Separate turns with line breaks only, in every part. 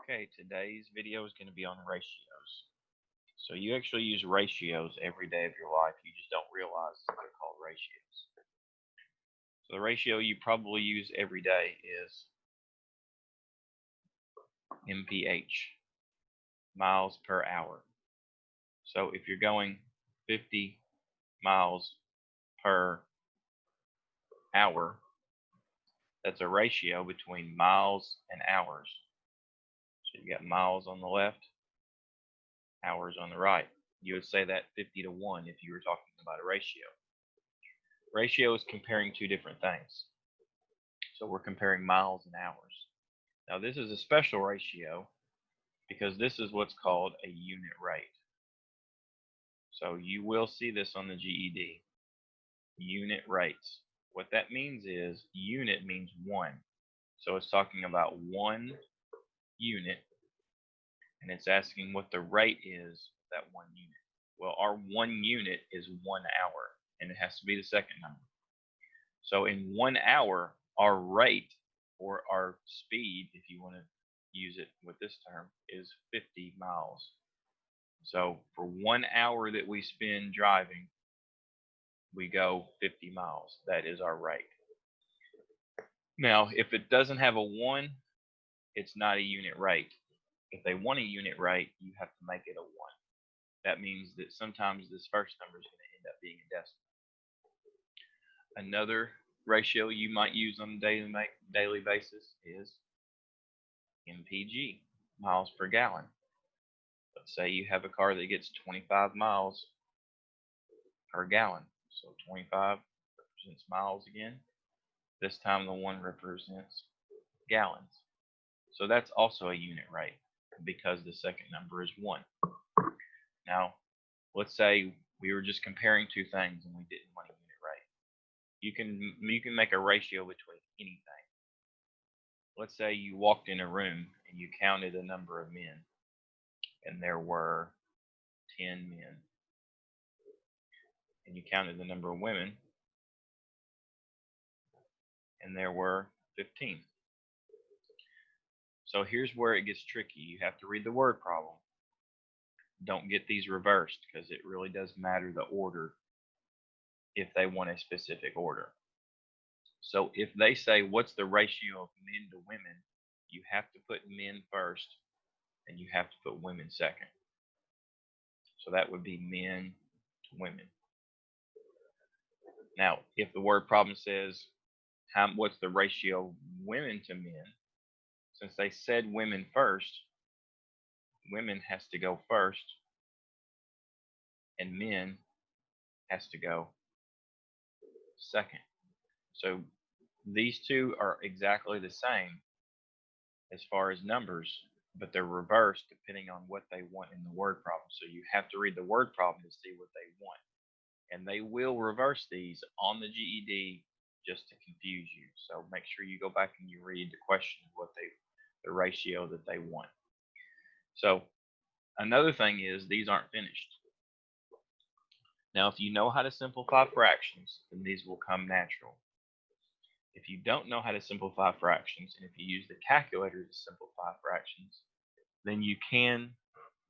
Okay, today's video is going to be on ratios. So you actually use ratios every day of your life. You just don't realize that they're called ratios. So the ratio you probably use every day is mph, miles per hour. So if you're going 50 miles per hour, that's a ratio between miles and hours. So you got miles on the left, hours on the right. You would say that 50 to 1 if you were talking about a ratio. Ratio is comparing two different things. So we're comparing miles and hours. Now this is a special ratio because this is what's called a unit rate. So you will see this on the GED. Unit rates. What that means is unit means one. So it's talking about 1 unit, and it's asking what the rate is of that 1 unit. Well, our 1 unit is 1 hour, and it has to be the second number. So in 1 hour, our rate or our speed, if you want to use it with this term, is 50 miles. So for 1 hour that we spend driving, we go 50 miles. That is our rate. Now, if it doesn't have a 1, it's not a unit rate. If they want a unit rate, you have to make it a 1. That means that sometimes this first number is going to end up being a decimal. Another ratio you might use on a daily basis is mpg, miles per gallon. Let's say you have a car that gets 25 miles per gallon. So 25 represents miles again. This time the 1 represents gallons. So that's also a unit rate because the second number is 1. Now, let's say we were just comparing two things and we didn't want a unit rate. You can make a ratio between anything. Let's say you walked in a room and you counted a number of men, and there were 10 men. And you counted the number of women, and there were 15. So here's where it gets tricky. You have to read the word problem. Don't get these reversed because it really does matter the order if they want a specific order. So if they say, what's the ratio of men to women, you have to put men first and you have to put women second. So that would be men to women. Now, if the word problem says, what's the ratio of women to men, since they said women first, women has to go first and men has to go second. So these two are exactly the same as far as numbers, but they're reversed depending on what they want in the word problem. So you have to read the word problem to see what they want. And they will reverse these on the GED just to confuse you. So make sure you go back and you read the question, the ratio that they want. So another thing is these aren't finished. Now, if you know how to simplify fractions, then these will come natural. If you don't know how to simplify fractions, and if you use the calculator to simplify fractions, then you can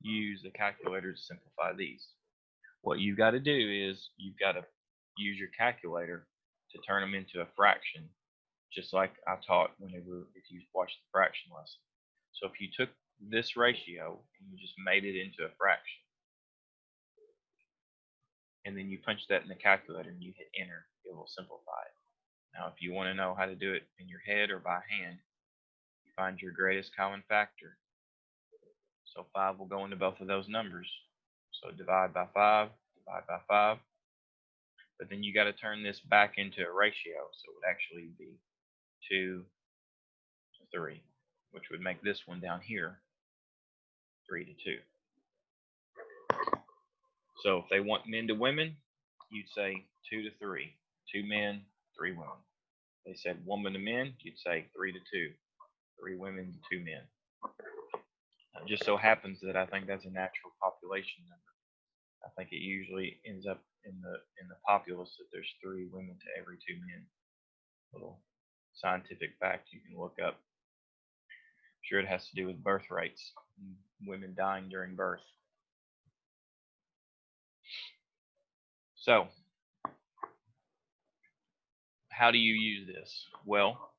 use the calculator to simplify these. What you've got to do is you've got to use your calculator to turn them into a fraction, just like I taught if you watched the fraction lesson. So if you took this ratio and you just made it into a fraction, and then you punch that in the calculator and you hit enter, it will simplify it. Now, if you want to know how to do it in your head or by hand, you find your greatest common factor. So 5 will go into both of those numbers. So divide by 5, divide by 5. But then you got to turn this back into a ratio. So it would actually be 2 to 3, which would make this one down here 3 to 2. So if they want men to women, you'd say 2 to 3. 2 men, 3 women. They said woman to men, you'd say 3 to 2. 3 women to 2 men. It just so happens that I think that's a natural population number. I think it usually ends up in the populace that there's 3 women to every 2 men. Little scientific fact you can look up. Sure, it has to do with birth rates, women dying during birth. So, how do you use this? Well,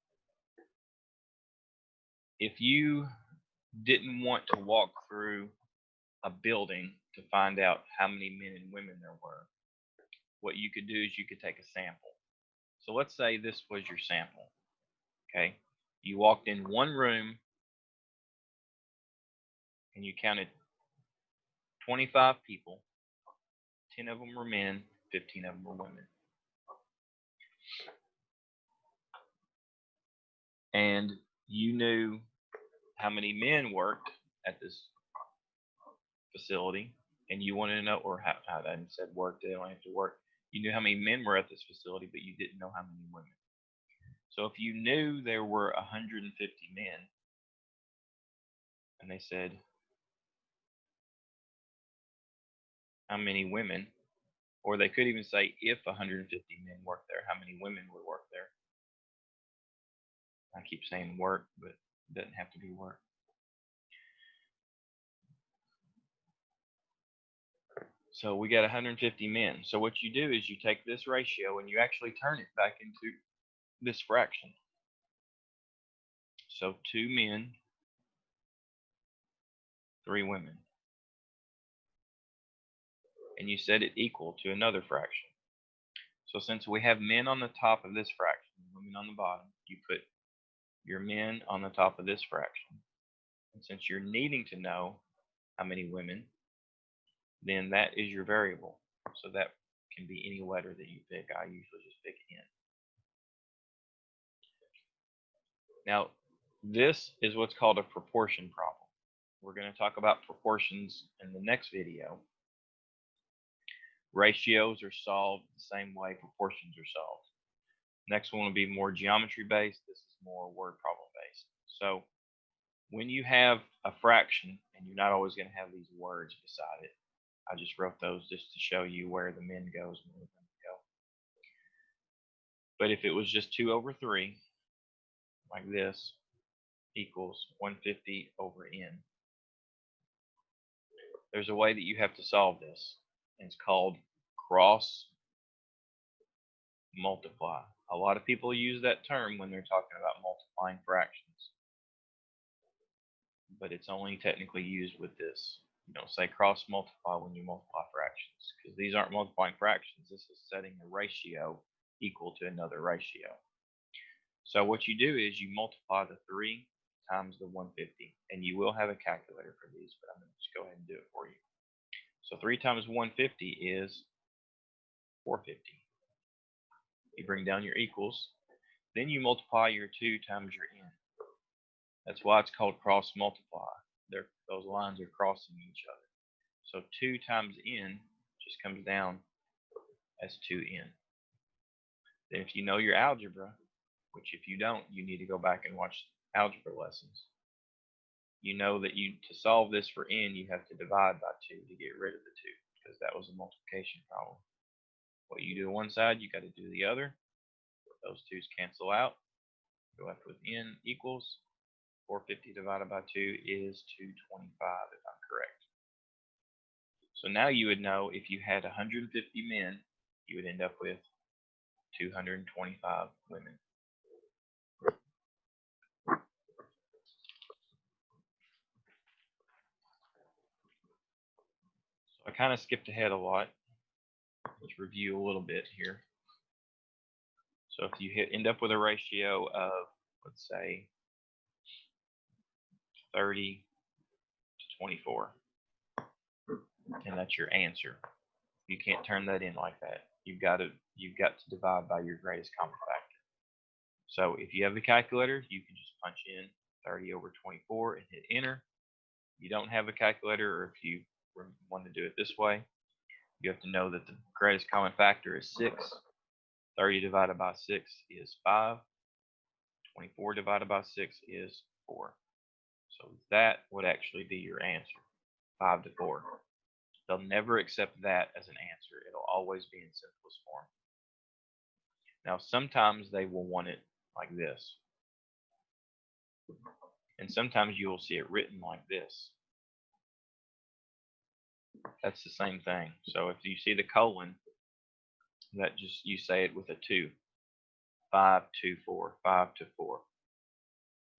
if you didn't want to walk through a building to find out how many men and women there were, what you could do is you could take a sample. So let's say this was your sample. Okay, you walked in one room and you counted 25 people. 10 of them were men, 15 of them were women. And you knew how many men worked at this facility, and you wanted to know, or how I said work, they don't have to work. You knew how many men were at this facility, but you didn't know how many women. So if you knew there were 150 men, and they said, how many women, or they could even say, if 150 men work there, how many women would work there? I keep saying work, but it doesn't have to be work. So we got 150 men. So what you do is you take this ratio and you actually turn it back into this fraction. So 2 men, 3 women. And you set it equal to another fraction. So since we have men on the top of this fraction, women on the bottom, you put your men on the top of this fraction. And since you're needing to know how many women, then that is your variable. So that can be any letter that you pick. I usually just pick N. Now, this is what's called a proportion problem. We're going to talk about proportions in the next video. Ratios are solved the same way proportions are solved. Next one will be more geometry based. This is more word problem based. So when you have a fraction, and you're not always going to have these words beside it, I just wrote those just to show you where the men goes and where the women go. But if it was just 2 over 3, like this, equals 150 over n, there's a way that you have to solve this. It's called cross multiply. A lot of people use that term when they're talking about multiplying fractions, but it's only technically used with this. You don't say cross multiply when you multiply fractions, because these aren't multiplying fractions. This is setting a ratio equal to another ratio. So what you do is you multiply the 3 times the 150, and you will have a calculator for these, but I'm going to just go ahead and do it for you. So 3 times 150 is 450. You bring down your equals, then you multiply your 2 times your n. That's why it's called cross multiply. Those lines are crossing each other. So 2 times n just comes down as 2n. Then if you know your algebra, which if you don't, you need to go back and watch algebra lessons. You know that to solve this for n, you have to divide by 2 to get rid of the 2, because that was a multiplication problem. What you do on one side, you got to do the other. Those 2's cancel out. You're left with n equals 450 divided by 2 is 225, if I'm correct. So now you would know if you had 150 men, you would end up with 225 women. So I kind of skipped ahead a lot. Let's review a little bit here. So if you end up with a ratio of, let's say, 30 to 24, and that's your answer, you can't turn that in like that. You've got to divide by your greatest common factor. So if you have a calculator, you can just punch in 30 over 24 and hit enter. You don't have a calculator, or if you want to do it this way, you have to know that the greatest common factor is 6. 30 divided by 6 is 5. 24 divided by 6 is 4. So that would actually be your answer, 5 to 4. They'll never accept that as an answer. It'll always be in simplest form. Now, sometimes they will want it like this. And sometimes you will see it written like this. That's the same thing. So if you see the colon, that just, you say it with a 2. 5 2 4, 5 to 4.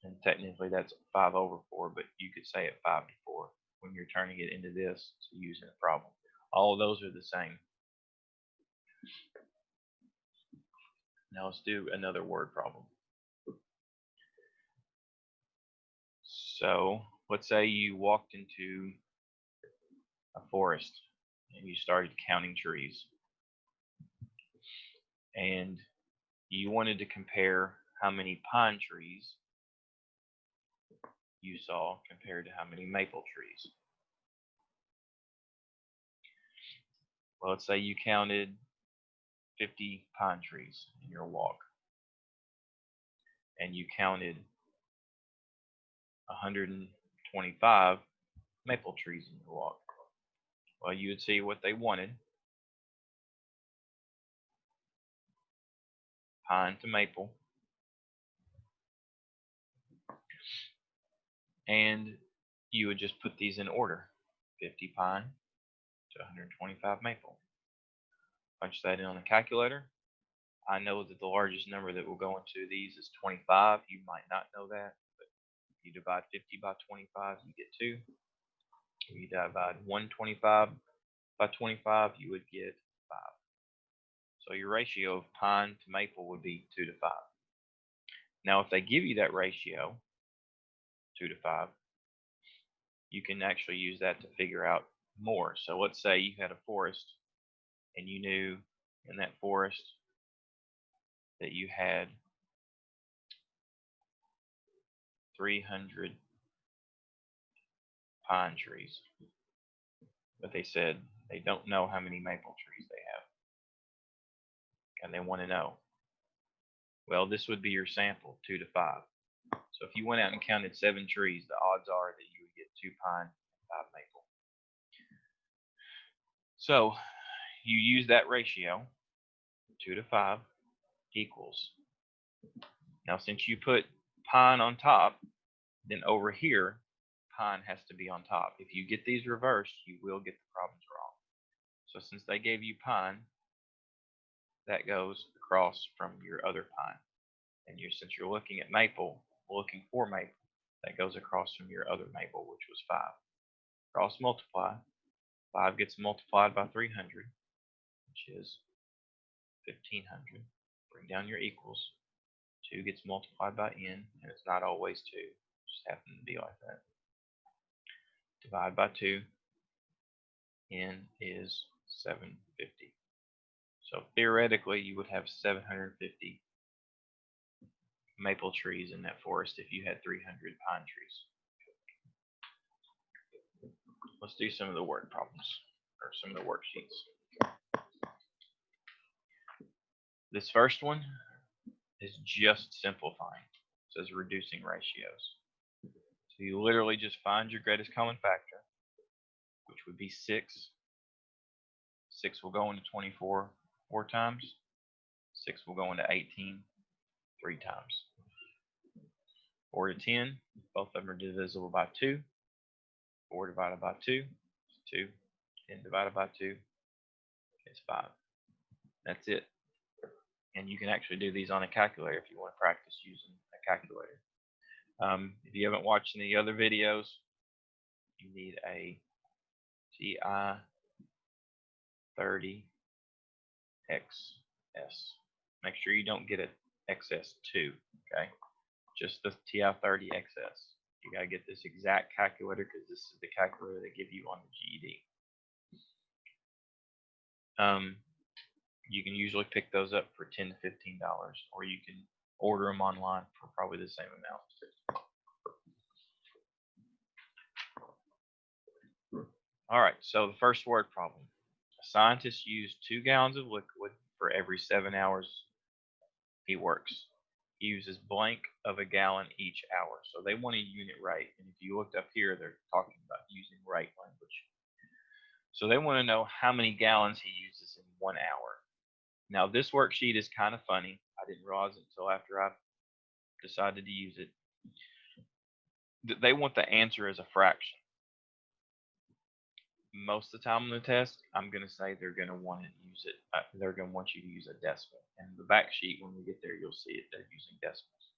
And technically that's 5 over 4, but you could say it 5 to 4 when you're turning it into this to use in a problem. All of those are the same. Now let's do another word problem. So let's say you walked into a forest and you started counting trees, and you wanted to compare how many pine trees you saw compared to how many maple trees. Well, let's say you counted 50 pine trees in your walk, and you counted 125 maple trees in your walk. Well, you would see what they wanted, pine to maple, and you would just put these in order: 50 pine to 125 maple. Punch that in on the calculator. I know that the largest number that will go into these is 25. You might not know that, but if you divide 50 by 25, you get 2. If you divide 125 by 25, you would get 5. So your ratio of pine to maple would be 2 to 5. Now, if they give you that ratio, 2 to 5, you can actually use that to figure out more. So let's say you had a forest and you knew in that forest that you had 300 pine trees, but they said they don't know how many maple trees they have, and they want to know. Well, this would be your sample, 2 to 5. So if you went out and counted 7 trees, the odds are that you would get 2 pine and 5 maple. So you use that ratio, 2 to 5 equals. Now, since you put pine on top, then over here, pine has to be on top. If you get these reversed, you will get the problems wrong. So since they gave you pine, that goes across from your other pine. And since you're looking at maple, looking for maple, that goes across from your other maple, which was 5. Cross multiply. 5 gets multiplied by 300, which is 1500. Bring down your equals. 2 gets multiplied by n, and it's not always 2. It just happens to be like that. Divide by 2. N is 750. So theoretically, you would have 750 maple trees in that forest if you had 300 pine trees. Let's do some of the word problems, or some of the worksheets. This first one is just simplifying. It says reducing ratios. So you literally just find your greatest common factor, which would be 6. 6 will go into 24 4 times. 6 will go into 18 3 times. 4 to 10, both of them are divisible by 2. 4 divided by 2 is 2. 10 divided by 2 is 5. That's it. And you can actually do these on a calculator if you want to practice using a calculator. If you haven't watched any other videos, you need a GI 30 XS. Make sure you don't get an XS2, okay? Just the TI-30 XS. You got to get this exact calculator because this is the calculator they give you on the GED. You can usually pick those up for $10 to $15, or you can order them online for probably the same amount. All right, so the first word problem. A scientist used 2 gallons of liquid for every 7 hours he works. He uses blank of a gallon each hour. So they want a unit rate. And if you looked up here, they're talking about using rate language. So they want to know how many gallons he uses in 1 hour. Now this worksheet is kind of funny. I didn't realize it until after I decided to use it. They want the answer as a fraction. Most of the time on the test, I'm going to say they're going to want to use it. They're going to want you to use a decimal. And the back sheet, when we get there, you'll see it. They're using decimals.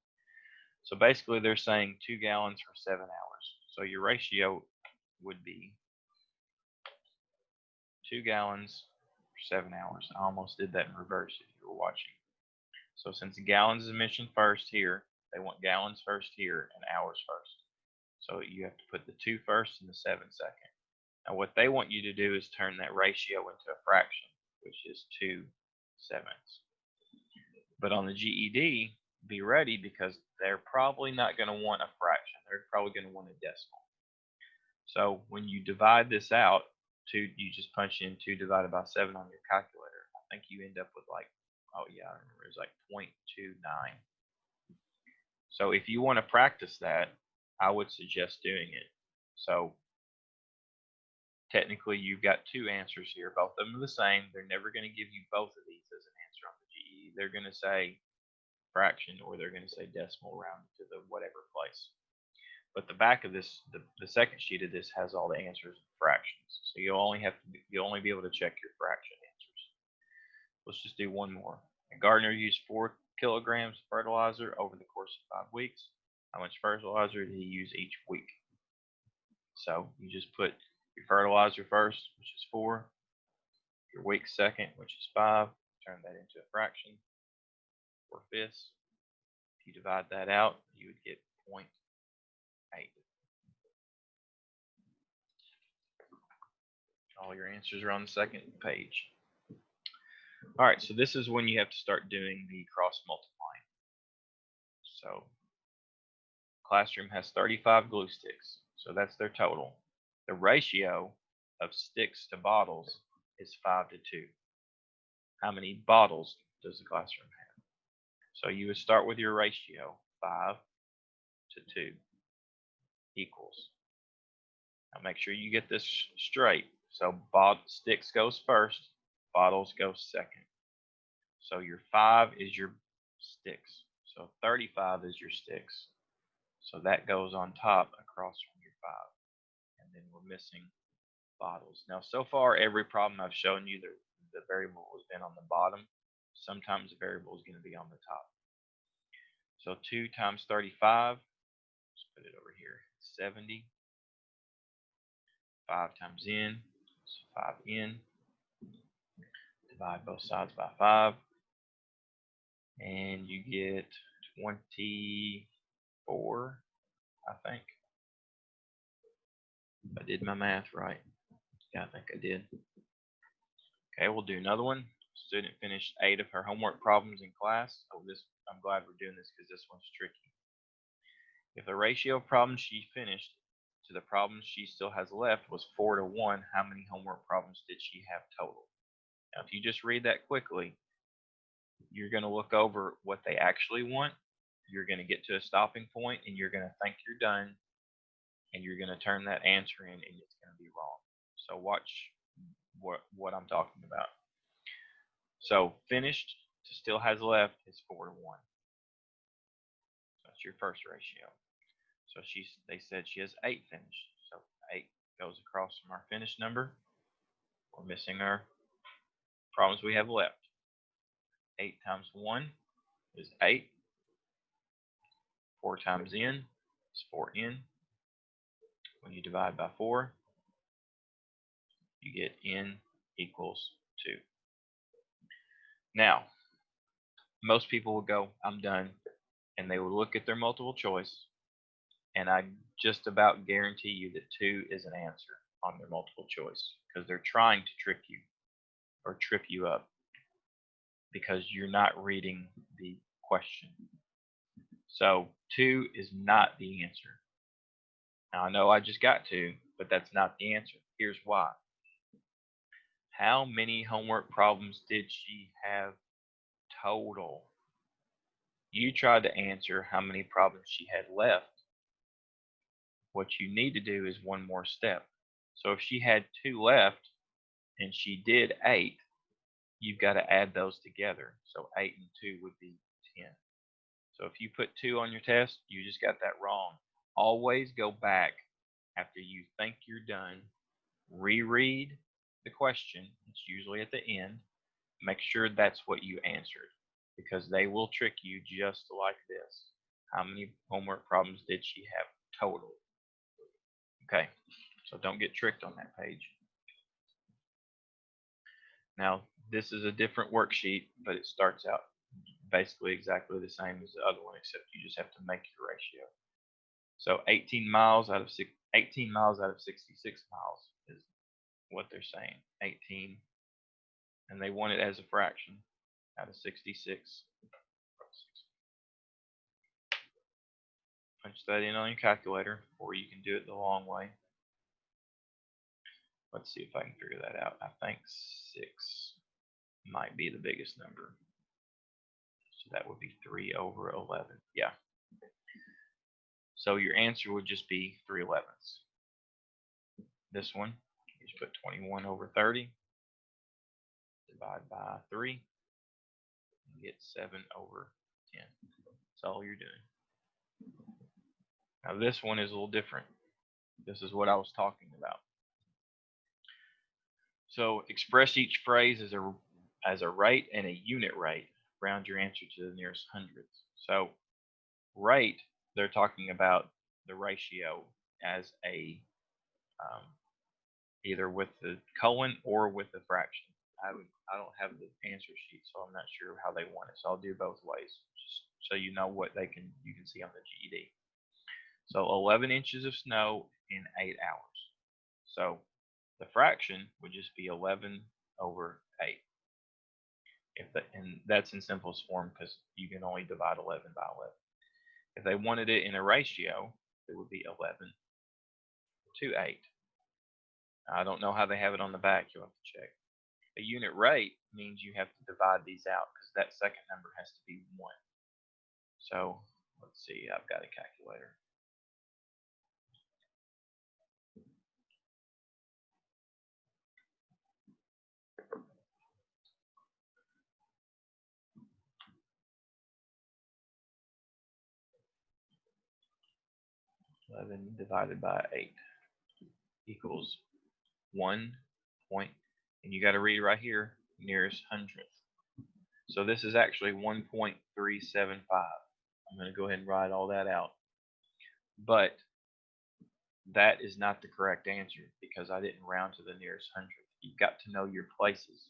So basically, they're saying 2 gallons for 7 hours. So your ratio would be 2 gallons for 7 hours. I almost did that in reverse if you were watching. So since gallons is mentioned first here, they want gallons first here and hours first. So you have to put the 2 first and the 7 second. Now what they want you to do is turn that ratio into a fraction, which is 2 sevenths. But on the GED, be ready because they're probably not going to want a fraction. They're probably going to want a decimal. So when you divide this out, you just punch in 2 divided by 7 on your calculator. I think you end up with like, oh yeah, I remember it's like 0.29. So if you want to practice that, I would suggest doing it. So technically you've got 2 answers here. Both of them are the same. They're never going to give you both of these as an answer on the GED. They're going to say fraction or they're going to say decimal rounded to the whatever place. But the back of this, the second sheet of this has all the answers in fractions. So you'll only be able to check your fraction answers. Let's just do one more. A gardener used 4 kilograms of fertilizer over the course of 5 weeks. How much fertilizer did he use each week? So you just put your fertilizer first, which is 4, your week second, which is 5, turn that into a fraction, 4/5. If you divide that out, you would get 0.8. All your answers are on the second page. All right, so this is when you have to start doing the cross multiplying. So classroom has 35 glue sticks, so that's their total. The ratio of sticks to bottles is 5 to 2. How many bottles does the classroom have? So you would start with your ratio, 5 to 2 equals. Now make sure you get this straight. So sticks goes first, bottles goes second. So your 5 is your sticks. So 35 is your sticks. So that goes on top across from your 5. And then we're missing bottles. Now so far every problem I've shown you, the variable has been on the bottom. Sometimes the variable is going to be on the top. So 2 times 35, let's put it over here, 70. 5 times n, so 5n. Divide both sides by 5. And you get 24, I think. I did my math right. Yeah, I think I did. Okay, we'll do another one. Student finished 8 of her homework problems in class. Oh, I'm glad we're doing this because this one's tricky. If the ratio of problems she finished to the problems she still has left was 4 to 1, how many homework problems did she have total? Now, if you just read that quickly, you're going to look over what they actually want. You're going to get to a stopping point, and you're going to think you're done, and you're going to turn that answer in, and it's going to be wrong. So watch what I'm talking about. So finished to still has left is 4 to 1. So that's your first ratio. So they said she has 8 finished. So 8 goes across from our finished number. We're missing our problems we have left. 8 times 1 is 8. 4 times n is 4n. When you divide by 4, you get n equals 2. Now, most people will go, I'm done, and they will look at their multiple choice, and I just about guarantee you that 2 is an answer on their multiple choice because they're trying to trick you or trip you up because you're not reading the question. So 2 is not the answer. Now I know I just got 2, but that's not the answer. Here's why. How many homework problems did she have total? You tried to answer how many problems she had left. What you need to do is one more step. So if she had 2 left and she did 8, you've got to add those together. So 8 and 2 would be 10. So if you put 2 on your test, you just got that wrong. always go back after you think you're done, reread the question. It's usually at the end. Make sure that's what you answered, because they will trick you just like this. How many homework problems did she have total? Okay, so don't get tricked on that page. Now, this is a different worksheet, but it starts out basically exactly the same as the other one, except you just have to make your ratio. So 18 miles out of 66 miles is what they're saying. 18, and they want it as a fraction out of 66. Punch that in on your calculator, or you can do it the long way. Let's see if I can figure that out. I think 6 might be the biggest number. So that would be 3 over 11. Yeah. So your answer would just be 3/11. This one, you just put 21 over 30, divide by 3, and get 7 over 10. That's all you're doing. Now this one is a little different. This is what I was talking about. So express each phrase as a rate and a unit rate. Round your answer to the nearest hundredths. So rate, they're talking about the ratio as a either with the colon or with the fraction. I don't have the answer sheet, so I'm not sure how they want it. So I'll do both ways, just so you know what you can see on the GED. So 11 inches of snow in 8 hours. So the fraction would just be 11 over 8. And that's in simplest form because you can only divide 11 by 11. If they wanted it in a ratio, it would be 11 to 8. I don't know how they have it on the back. You'll have to check. A unit rate means you have to divide these out because that second number has to be 1. So let's see. I've got a calculator. (11 divided by 8) equals 1 point, and you got to read right here, nearest hundredth. So this is actually 1.375. I'm going to go ahead and write all that out. But that is not the correct answer because I didn't round to the nearest hundredth. You've got to know your places.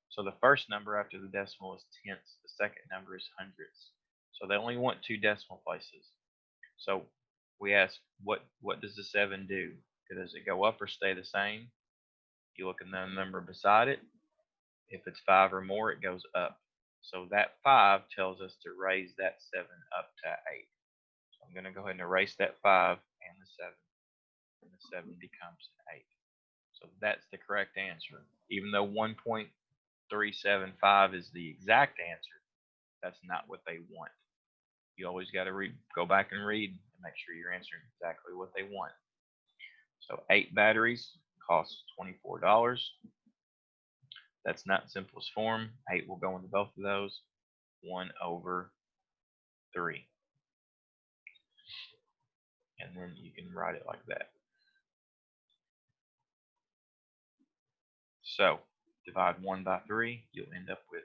So the first number after the decimal is tenths. The second number is hundredths. So they only want 2 decimal places. So we ask, what does the 7 do? Does it go up or stay the same? You look at the number beside it. If it's 5 or more, it goes up. So that 5 tells us to raise that 7 up to 8. So I'm going to go ahead and erase that 5 and the 7. And the 7 becomes an 8. So that's the correct answer. Even though 1.375 is the exact answer, that's not what they want. You always got to go back and read and make sure you're answering exactly what they want. So 8 batteries cost $24. That's not simplest form. 8 will go into both of those. 1 over 3. And then you can write it like that. So divide 1 by 3, you'll end up with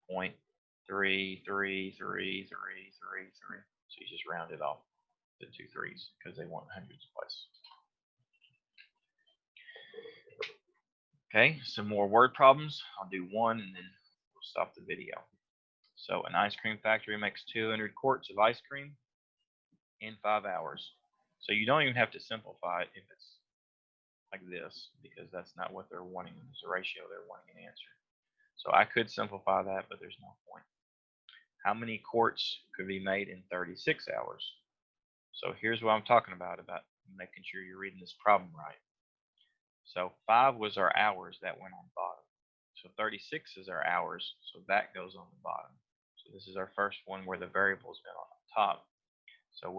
0.3333333. So you just round it off to 2 3s because they want hundreds place. Okay, some more word problems. I'll do one and then we'll stop the video. So an ice cream factory makes 200 quarts of ice cream in 5 hours. So you don't even have to simplify it if it's like this, because that's not what they're wanting. It's a ratio they're wanting an answer. So I could simplify that, but there's no point. How many quarts could be made in 36 hours? So here's what I'm talking about making sure you're reading this problem right. So 5 was our hours, that went on the bottom. So 36 is our hours, so that goes on the bottom. So this is our first one where the variable's been on the top. So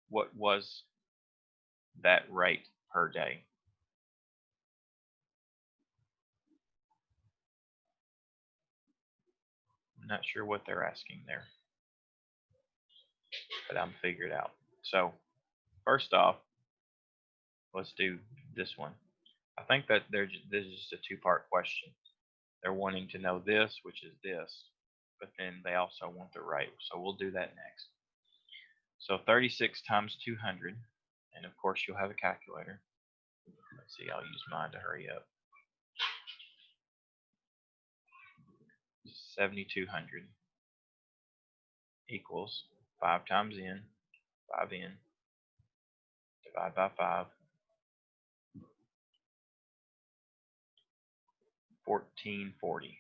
what was that rate per day? I'm not sure what they're asking there, but I'm figured out. So first off, let's do this one. I think that this is just a two-part question. They're wanting to know this, which is this, but then they also want the rate. So we'll do that next. So 36 times 200, and of course you'll have a calculator. Let's see, I'll use mine to hurry up. 7,200 equals 5 times n, 5n, divide by 5, 1440.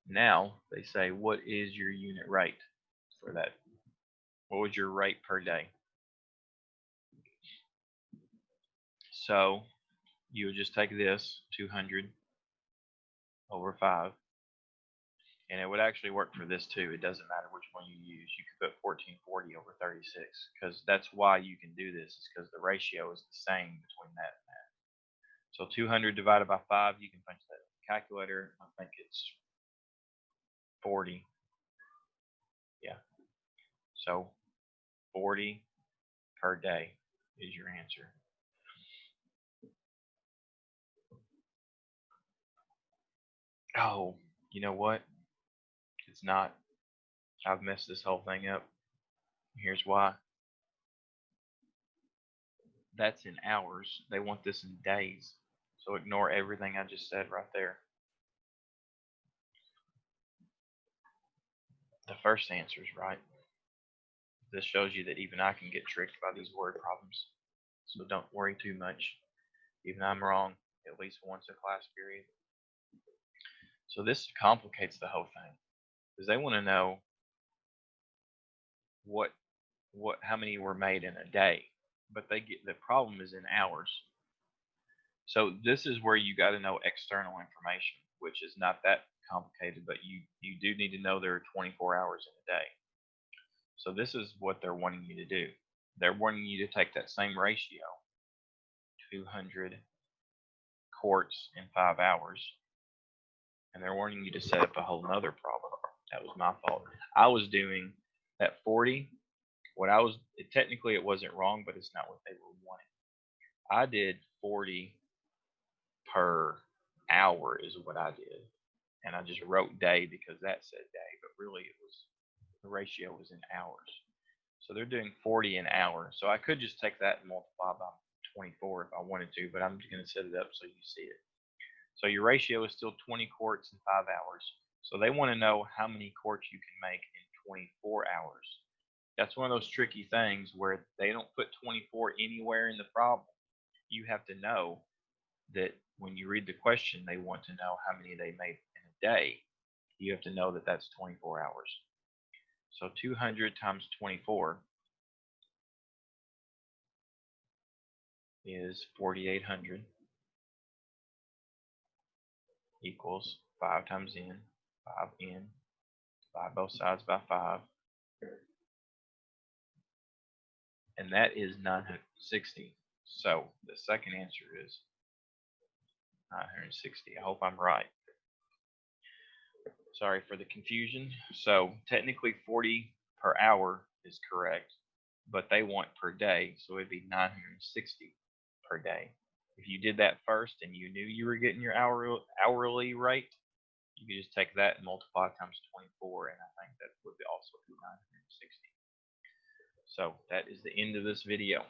Now they say, what is your unit rate for that? What was your rate per day? So you would just take this 200 over 5, and it would actually work for this too. It doesn't matter which one you use. You could put 1440 over 36, because that's why you can do this, is because the ratio is the same between that and that. So 200 divided by 5, you can punch that in the calculator. I think it's 40. Yeah. So 40 per day is your answer. Oh, you know what? It's not. I've messed this whole thing up. Here's why. That's in hours. They want this in days. So ignore everything I just said right there. The first answer is right. This shows you that even I can get tricked by these word problems. So don't worry too much. Even I'm wrong at least once a class period. So this complicates the whole thing, because they want to know how many were made in a day, but the problem is in hours. So this is where you got to know external information, which is not that complicated, but you do need to know there are 24 hours in a day. So this is what they're wanting you to do. They're wanting you to take that same ratio, 200 quarts in 5 hours, and they're wanting you to set up a whole nother problem. That was my fault. I was doing that 40. Technically it wasn't wrong, but it's not what they were wanting. I did 40 per hour is what I did, and I just wrote day because that said day, but really the ratio was in hours. So they're doing 40 an hour. So I could just take that and multiply by 24 if I wanted to, but I'm just going to set it up so you see it. So your ratio is still 20 quarts in 5 hours. So they want to know how many quarts you can make in 24 hours. That's one of those tricky things where they don't put 24 anywhere in the problem. You have to know that when you read the question, they want to know how many they made in a day. You have to know that that's 24 hours. So 200 times 24 is 4,800 equals 5 times n, 5n, divide both sides by 5, and that is 960. So the second answer is 960. I hope I'm right. Sorry for the confusion. So technically 40 per hour is correct, but they want per day, so it'd be 960 per day. If you did that first and you knew you were getting your hourly rate, you could just take that and multiply times 24, and I think that would also be 960. So that is the end of this video.